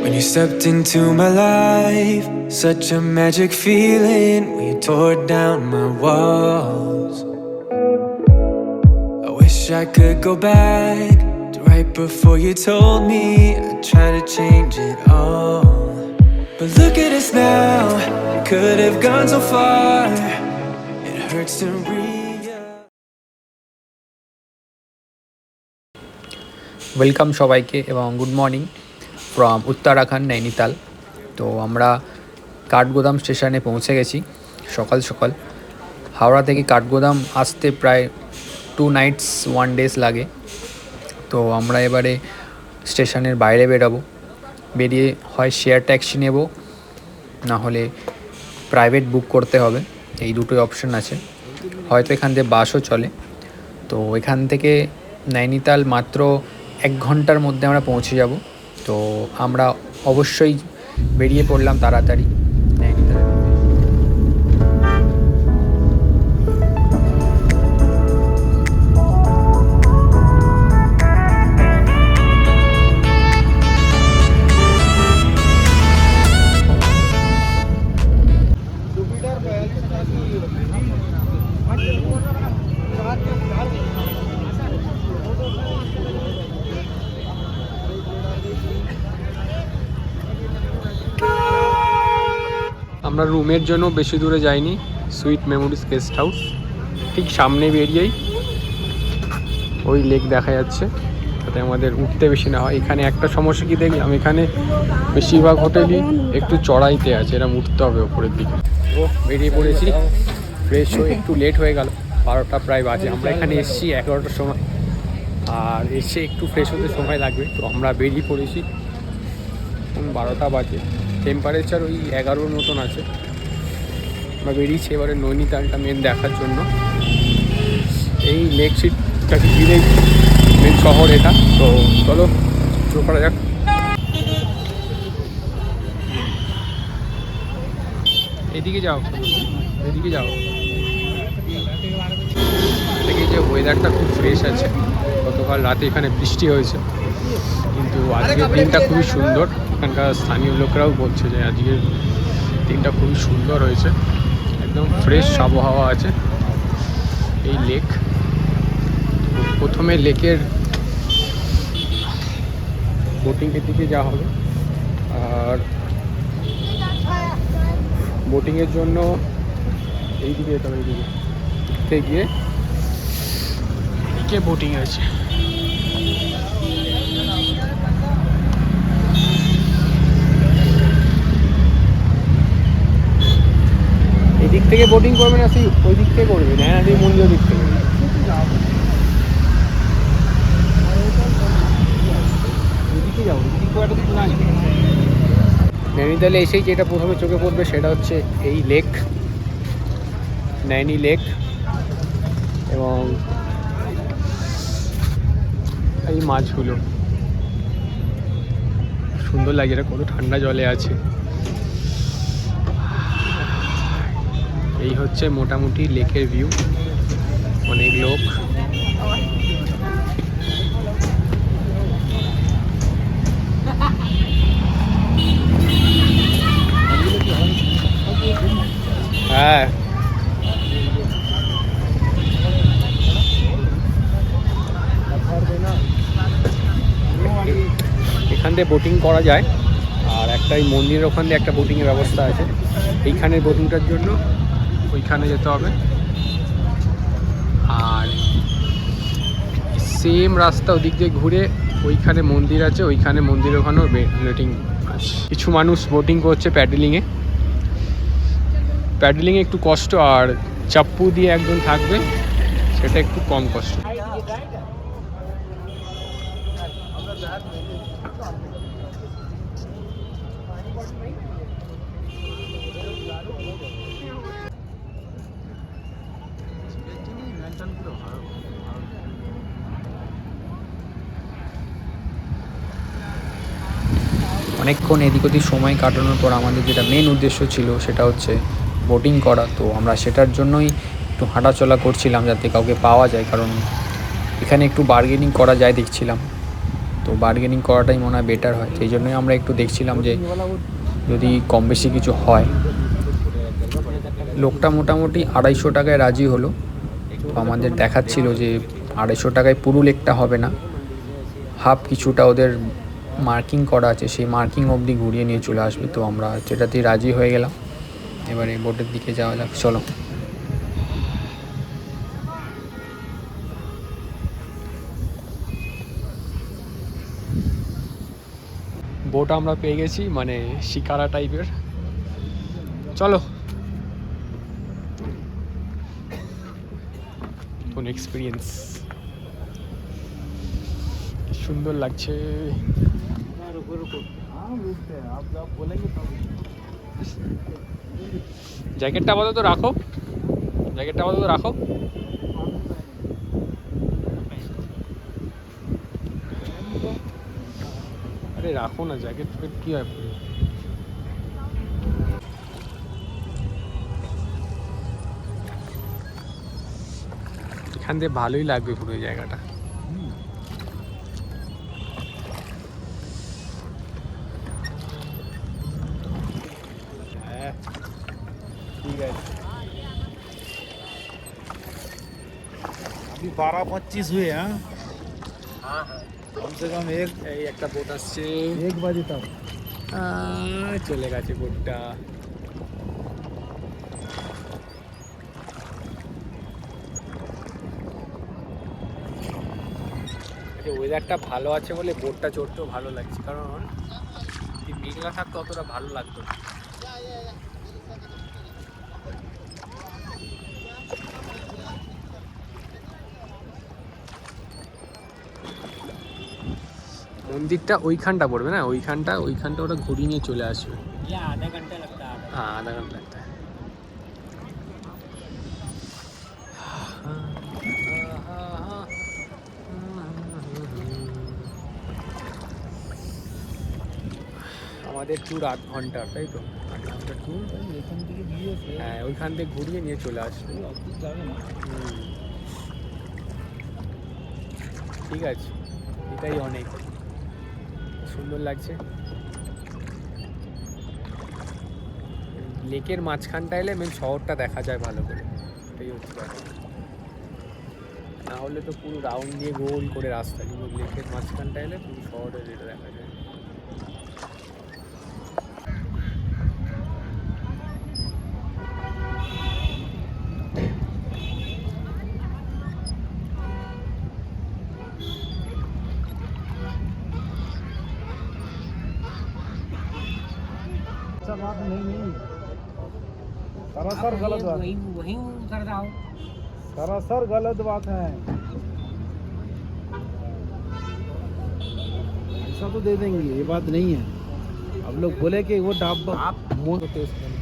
When you stepped into my life, such a magic feeling when you tore down my walls. I wish I could go back to right before you told me I'd try to change it all. But look at us now, we could have gone so far. It hurts to realize. Welcome সবাইকে এবং good morning from Uttarakhand Nainital. তো আমরা কাঠগোদাম স্টেশনে পৌঁছে গেছি সকাল সকাল। হাওড়া থেকে কাঠগোদাম আসতে প্রায় 2 nights 1 days লাগে। তো আমরা এবারে স্টেশনের বাইরে বেরোবো, বেরিয়ে হয় শেয়ার ট্যাক্সি নেব, না হলে প্রাইভেট বুক করতে হবে। এই দুটোই অপশন আছে, হয়তো এখান থেকে বাসও চলে। তো এখান থেকে নৈনিতাল মাত্র 1 ঘন্টার মধ্যে আমরা পৌঁছে যাব। তো আমরা অবশ্যই বেরিয়ে পড়লাম তাড়াতাড়ি নৈনিতাল। আমরা রুমের জন্য বেশি দূরে যাইনি, সুইট মেমোরিজ গেস্ট হাউস ঠিক সামনে বেরিয়েই ওই লেক দেখা যাচ্ছে, তাতে আমাদের উঠতে বেশি না হয়। এখানে একটা সমস্যা কি দেখলাম, এখানে বেশিরভাগ হোটেলই একটু চড়াইতে আছে, এরকম উঠতে হবে ওপরের দিকে। ও বেরিয়ে পড়েছি, ফ্রেশ হয়ে একটু লেট হয়ে গেল, 12টা প্রায় বাজে। আমরা এখানে এসেছি 11টার সময়, আর এসে একটু ফ্রেশ হতে সময় লাগবে। তো আমরা বেরিয়ে পড়েছি, 12টা বাজে, টেম্পারেচার ওই 11-র মতন আছে। আমরা বেরিয়েছি এবারে নৈনিতালটা মেন দেখার জন্য। এই লেক সিটটাকে ঘিরেই মেন শহর এটা। তো চলো শুরু করা যাক। এদিকে যাও, এদিকে যাও। দেখি যে ওয়েদারটা খুব ফ্রেশ আছে। গতকাল রাতে এখানে বৃষ্টি হয়েছে, কিন্তু আজকের দিনটা খুবই সুন্দর। এখানকার স্থানীয় লোকরাও বলছে যে আজকের দিনটা খুবই সুন্দর হয়েছে, একদম ফ্রেশ আবহাওয়া আছে। এই লেক, প্রথমে লেকের বোটিংয়ের দিকে যাওয়া হবে, আর বোটিংয়ের জন্য এই দিকে যেতে হবে। এইদিকে গিয়ে বোটিং আছে। এদিক থেকে বোটিং করবে না, সেই ওই দিক থেকে করবে, নয়নাদি মন্দির দিক থেকে। নৈনিতালে এসেই যেটা প্রথমে চোখে পড়বে সেটা হচ্ছে এই লেক, নৈনি লেক, এবং এই মাছগুলো সুন্দর লাগে। এটা কত ঠান্ডা জলে আছে। এই হচ্ছে মোটামুটি লেকের ভিউ, অনেক লোক। হ্যাঁ, এখান থেকে বোটিং করা যায়, আর একটা এই মন্দিরের ওখান দিয়ে একটা বোটিংয়ের ব্যবস্থা আছে। এইখানের বোটিংটার জন্য ওইখানে যেতে হবে, আর সেম রাস্তা ওদিক দিয়ে ঘুরে ওইখানে মন্দির আছে, ওইখানে মন্দিরের ওখানেও বোটিং আছে। কিছু মানুষ বোটিং করছে প্যাডেলিংয়ে একটু কষ্ট, আর চাপ্পু দিয়ে একজন থাকবে, সেটা একটু কম কষ্ট। অনেকক্ষণ এদিক ওদিক সময় কাটানোর পর আমাদের যেটা মেন উদ্দেশ্য ছিল সেটা হচ্ছে বোটিং করা। তো আমরা সেটার জন্যই একটু হাঁটাচলা করছিলাম, যাতে কাউকে পাওয়া যায়, কারণ এখানে একটু বার্গেনিং করা যায় দেখছিলাম। তো বার্গেনিং করাটাই মনে হয় বেটার হয়, সেই জন্যই আমরা একটু দেখছিলাম যে যদি কম বেশি কিছু হয়। লোকটা মোটামুটি 250 টাকায় রাজি হলো। তো আমাদের দেখাচ্ছিল যে 250 টাকায় পুরো লেকটা হবে না, হাফ কিছুটা ওদের মার্কিং করা আছে, সেই মার্কিং অবধি ঘুরিয়ে নিয়ে চলে আসবে। তো আমরা সেটাতেই রাজি হয়ে গেলাম। এবারে বোটের দিকে যাওয়া যাক, চলো। বোট আমরা পেয়ে গেছি, মানে শিকারা টাইপের। চলো, কোন এক্সপিরিয়েন্স, সুন্দর লাগছে। জ্যাকেটটা আপাতত রাখো, জ্যাকেটটা আপাতত রাখো। আরে রাখো না, জ্যাকেট ফেট কি হয়। এখান দিয়ে ভালোই লাগবে পুরো জায়গাটা। ঠিক আছে, अभी 12:25 हुए हैं। হ্যাঁ হ্যাঁ, कम से कम এই একটা বোট আসছে। 1 बजे तक। চলে গেছে বোটটা। ওয়েদারটা ভালো আছে বলে বোটটা চড়তেও ভালো লাগছে, কারণ যদি মেঘলা থাকতো অতটা ভালো লাগতো না। মন্দিরটা ওইখানটা পড়বে না, ওইখানটা ওরা ঘুরিয়ে নিয়ে চলে আসবে। आधा घंटा लगता है। হ্যাঁ, আধা ঘন্টা লাগবে। আমাদের ট্যুর 8 ঘন্টার, তাই তো? 8 ঘন্টার ট্যুর। এখান থেকে দিয়ে হ্যাঁ, ওইখান থেকে ঘুরিয়ে নিয়ে চলে আসবে। অফিস যাবে না। ঠিক আছে, এটাই অনেক সুন্দর লাগছে। লেকের মাঝখানটা এলে মেন শহরটা দেখা যায় ভালো করে, এটাই হচ্ছে ব্যাপার। না হলে তো পুরো রাউন্ড দিয়ে গোল করে রাস্তা, কিন্তু লেকের মাঝখানটা এলে পুরো শহরের এটা দেখা যায়। ऐसा बात नहीं है, सरासर गलत बात, वहीं कर रहा सरासर गलत बात है। ऐसा तो दे देंगे, ये बात नहीं है। अब लोग बोले कि वो ढाबा आप मुंह तो टेस्ट करें।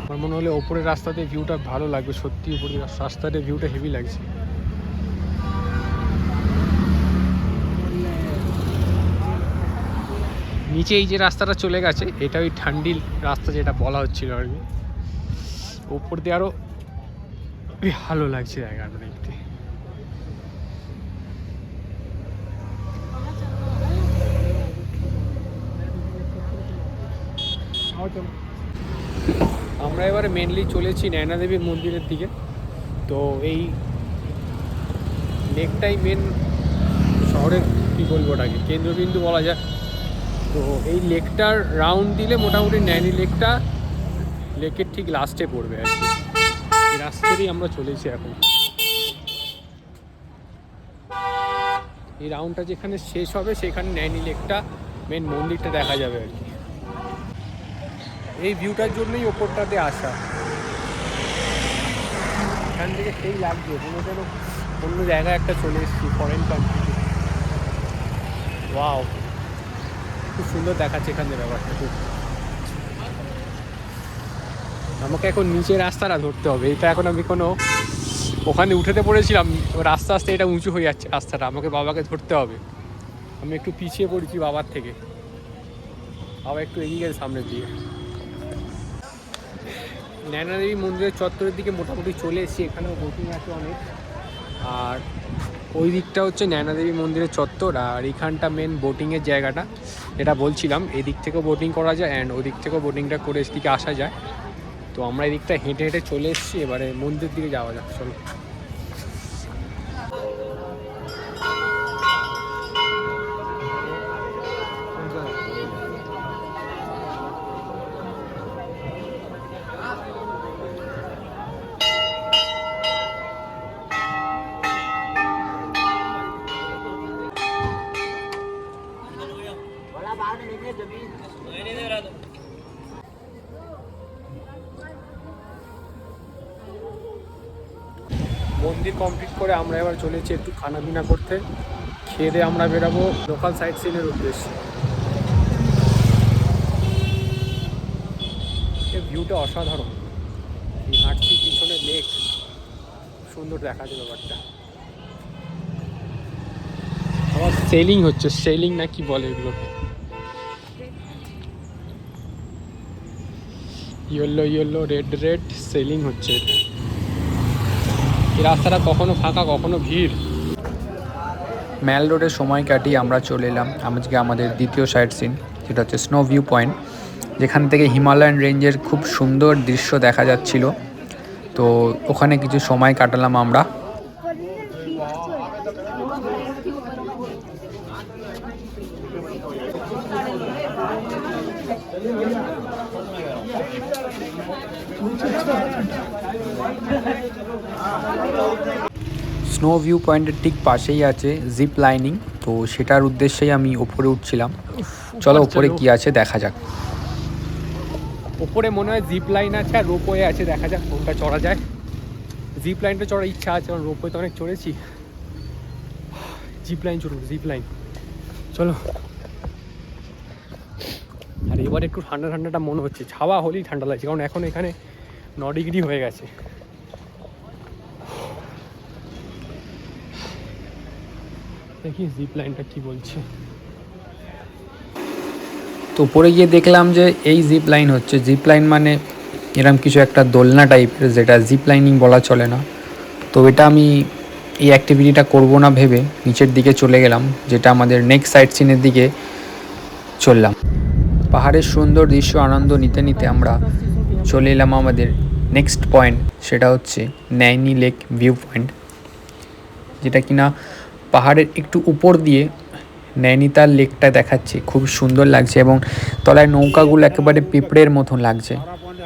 আমার মনে হলে ওপরের রাস্তাতে ভিউটা ভালো লাগবে, সত্যি উপরের রাস্তাতে ভিউটা হেভি লাগছে। নিচে এই যে রাস্তাটা চলে গেছে, এটা ওই ঠান্ডির রাস্তা যেটা বলা হচ্ছিল আর কি। উপর দিয়ে আরো ভালো লাগছে জায়গাটা দেখতে। আমরা এবারে মেনলি চলেছি নয়না দেবীর মন্দিরের দিকে। তো এই লেকটাই মেন শহরের, কী বলবো ওটাকে, কেন্দ্রবিন্দু বলা যায়। তো এই লেকটার রাউন্ড দিলে মোটামুটি নৈনি লেকটা লেকের ঠিক লাস্টে পড়বে আর কি। এই রাস্তাতেই আমরা চলেছি এখন। এই রাউন্ডটা যেখানে শেষ হবে সেখানে নৈনি লেকটা, মেন মন্দিরটা দেখা যাবে আর কি। এই ভিউটার জন্যই ওপরটাতে আসা। এখান থেকে সেই লাগছে কোনো যেন অন্য জায়গায় একটা চলে এসেছি, ফরেন কান্ট্রিতে। ওয়াও, খুব সুন্দর দেখাচ্ছে এখান থেকে ব্যাপারটা। খুব আমাকে এখন নিচের রাস্তাটা ধরতে হবে। এটা এখন আমি কোনো ওখানে উঠেতে পড়েছিলাম, রাস্তা আস্তে এটা উঁচু হয়ে যাচ্ছে রাস্তাটা, আমাকে বাবাকে ধরতে হবে। আমি একটু পিছিয়ে পড়েছি বাবার থেকে, বাবা একটু এগিয়ে গেছে সামনের দিকে। নয়না দেবী মন্দিরের চত্বরের দিকে মোটামুটি চলে এসেছি, এখানেও বোটিং আছে অনেক। আর ওই দিকটা হচ্ছে নয়না দেবী মন্দিরের চত্বর, আর এইখানটা মেন বোটিংয়ের জায়গাটা। এটা বলছিলাম, এই দিক থেকেও বোটিং করা যায় অ্যান্ড ওই দিক থেকেও বোটিংটা করে এদিকে আসা যায়। তো আমরা এই দিকটা হেঁটে হেঁটে চলে এসেছি, এবারে মন্দির দিকে যাওয়া যাক, চলো। মন্দির কমপ্লিট করে আমরা এবার চলেছি একটু খানা পিনা করতে। খেয়ে দিয়ে আমরা বেরাবো লোকাল সাইট সিনের উদ্দেশ্যে। এই ভিউটা অসাধারণ, এই হাঁটছি পিছনে লেক, সুন্দর দেখাচ্ছে ব্যাপারটা। আবার সেলিং হচ্ছে, সেলিং না কি বলে এগুলোকে, yellow yellow red red selling হচ্ছে। এই রাস্তাটা কখনো ফাঁকা কখনো ভিড়। ম্যাল রোডে সময় কাটিয়ে আমরা চলে এলাম আজকে আমাদের দ্বিতীয় সাইট সিন, যেটা হচ্ছে স্নো ভিউ পয়েন্ট, যেখান থেকে হিমালয়ান রেঞ্জের খুব সুন্দর দৃশ্য দেখা যাচ্ছিল। তো ওখানে কিছু সময় কাটালাম আমরা। স্নো ভিউ পয়েন্টের ঠিক পাশেই আছে জিপ লাইনিং, তো সেটার উদ্দেশ্যেই আমি ওপরে উঠছিলাম। চলো ওপরে কি আছে দেখা যাক। ওপরে মনে হয় জিপ লাইন আছে আর রোপওয়ে আছে, দেখা যাক কোনটা চড়া যায়। জিপ লাইনটা চড়ার ইচ্ছা আছে, কারণ রোপওয়ে তো অনেক চড়েছি। জিপ লাইন চড়ুন, জিপ লাইন, চলো। আর এবার একটু ঠান্ডা ঠান্ডাটা মনে হচ্ছে, ছাওয়া হলেই ঠান্ডা লাগছে, কারণ এখন এখানে 9 ডিগ্রি হয়ে গেছে। দেখি জিপ লাইনটা কি বলছে। তো উপরে গিয়ে দেখলাম যে এই জিপ লাইন হচ্ছে। জিপ লাইন মানে এরম কিছু একটা দোলনা টাইপের, যেটা জিপ লাইনিং বলা চলে না। তো এটা আমি এই অ্যাক্টিভিটিটা করব না ভেবে নিচের দিকে চলে গেলাম, যেটা আমাদের নেক্সট সাইট সিনের দিকে চললাম। পাহাড়ের সুন্দর দৃশ্য আনন্দ নিতে নিতে আমরা চলে এলাম আমাদের নেক্সট পয়েন্ট, সেটা হচ্ছে নৈনি লেক ভিউ পয়েন্ট, যেটা কিনা পাহাড়ের একটু উপর দিয়ে নৈনিতাল লেকটা দেখাচ্ছে। খুব সুন্দর লাগছে এবং তলায় নৌকাগুলো একেবারে পিঁপড়ের মতন লাগছে।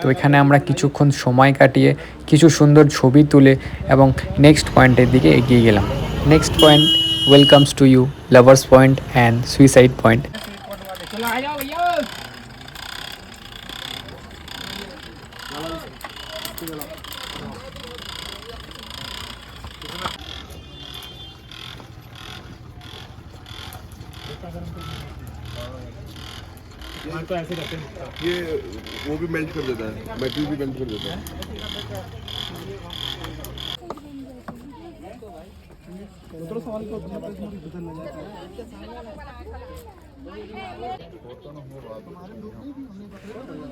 তো এখানে আমরা কিছুক্ষণ সময় কাটিয়ে কিছু সুন্দর ছবি তুলে এবং নেক্সট পয়েন্টের দিকে এগিয়ে গেলাম। Next point, welcomes to you lovers point and suicide point. ये वो भी मेल्ट कर देता है, मेटल भी मेल्ट कर देता है।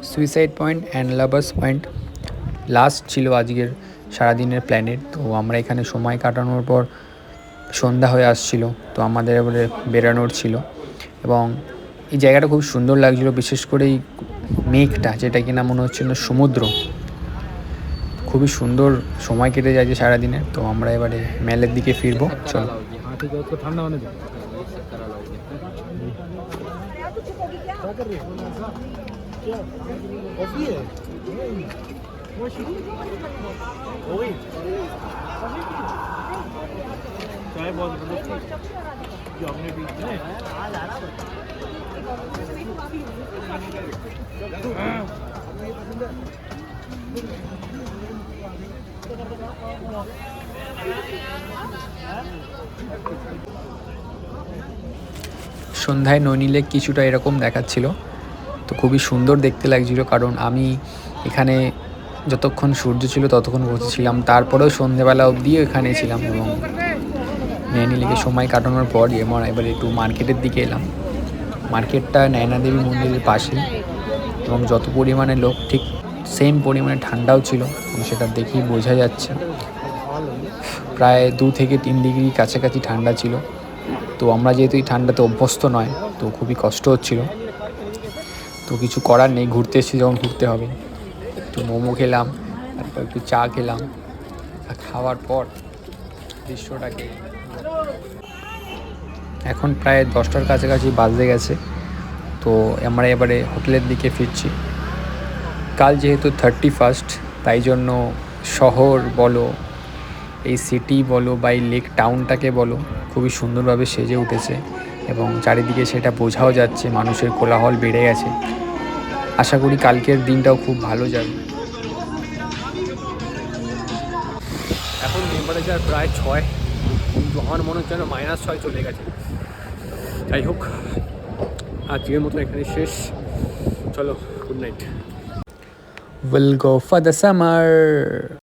Suicide point and lovers point last ছিল আজকের সারাদিনের প্ল্যানেট। তো আমরা এখানে সময় কাটানোর পর সন্ধ্যা হয়ে আসছিল, তো আমাদের এবারে বেরানোর ছিল। এবং এই জায়গাটা খুব সুন্দর লাগছিলো, বিশেষ করে এই মেঘটা, যেটা কিনা মনে হচ্ছিল সমুদ্র। খুবই সুন্দর সময় কেটে যায় যে সারাদিনে। তো আমরা এবারে মেলের দিকে ফিরবো, চলো। ঠান্ডা মানে चाय बहुत जो हमने भी সন্ধ্যায় নৈনি লেক কিছুটা এরকম দেখাচ্ছিল, তো খুবই সুন্দর দেখতে লাগছিল, কারণ আমি এখানে যতক্ষণ সূর্য ছিল ততক্ষণ বসেছিলাম, তারপরেও সন্ধ্যেবেলা অবধিও এখানে ছিলাম। এবং নৈনি লেকে সময় কাটানোর পর আমরা এবার একটু মার্কেটের দিকে এলাম। মার্কেটটা নয়না দেবী মন্দিরের পাশেই, এবং যত পরিমাণে লোক ঠিক সেম পরিমাণে ঠান্ডাও ছিল, এবং সেটা দেখেই বোঝা যাচ্ছে। প্রায় 2 থেকে 3 ডিগ্রি কাছাকাছি ঠান্ডা ছিল। তো আমরা যেহেতু এই ঠান্ডাতে অভ্যস্ত নয়, তো খুবই কষ্ট হচ্ছিল। তো কিছু করার নেই, ঘুরতে এসেছি যখন ঘুরতে হবে। একটু মোমো খেলাম, তারপর একটু চা খেলাম, আর খাওয়ার পর দৃশ্যটাকে এখন প্রায় 10টার কাছাকাছি বাজে গেছে। তো আমরা এবারে হোটেলের দিকে ফিরছি। কাল যেহেতু 31st, তাই জন্য শহর বলো, এই সিটি বলো বা এই লেক টাউনটাকে বলো, খুবই সুন্দরভাবে সেজে উঠেছে, এবং চারিদিকে সেটা বোঝাও যাচ্ছে, মানুষের কোলাহল বেড়ে গেছে। আশা করি কালকের দিনটাও খুব ভালো যাবে। এখন টেম্পারেচার প্রায় 6, কিন্তু আমার মনে হচ্ছে যেন -6 চলে গেছে। যাই হোক, আজকের মতো এখানে শেষ। চলো, good night. We'll go for the summer.